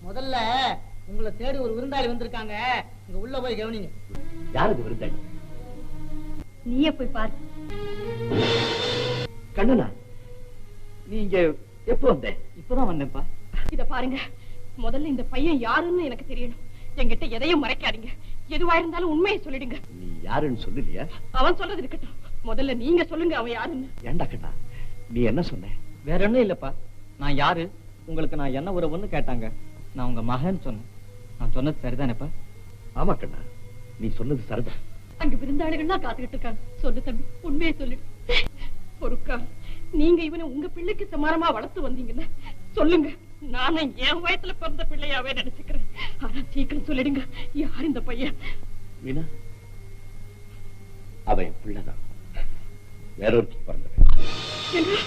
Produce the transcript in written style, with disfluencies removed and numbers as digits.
முதல்ல உங்களை தேடி ஒரு விருந்தாளி வந்திருக்காங்க, இங்க உள்ள போய் கவனிங்க. யாருக்கு விருந்தாளி? நீயே போய் பாரு. கண்ணனா, நீங்க எப்போ வந்த? இப்பதான் வந்தேன்ப்பா. இத பாருங்க, முதல்ல இந்த பையன் யாருன்னு எனக்கு தெரியணும். என்கிட்ட எதையும் மறைக்காதீங்க. எதுவா இருந்தாலும் உண்மையை சொல்லிடுங்க. நீ யாருன்னு சொல்லலையா? அவன் சொல்றது இருக்கட்டும், முதல்ல நீங்க சொல்லுங்க அவன் யாருன்னு. ஏண்டா கண்ணா, நீ என்ன சொன்ன? வேற ஒண்ணும் இல்லப்பா. நான் யாரு, உங்களுக்கு நான் என்ன உறவுன்னு கேட்டாங்க. நான் உங்க மகன் சொன்னேன். நான் சொன்னது சரிதானேப்பா? ஆமா கண்ணா, நீ சொன்னது சரிதான். அங்க விருந்தாளிகள்லாம் காத்துக்கிட்டு இருக்காங்க. சொல்லு தம்பி, உண்மையை சொல்லிடு. பொறுக்கா, நீங்க இவனை உங்க பிள்ளைக்கு சமானமா வளர்த்து வந்தீங்கல்ல, சொல்லுங்க. நானும் என் வயசுல பிறந்த பிள்ளையாவே நினைச்சுக்கிறேன். ஆனா சீக்கிரம் சொல்லிடுங்க, யார் இந்த பையன்? மீனா, அவன் பிள்ளைதான், வேறொருத்தி பிறந்தவன். என்ன?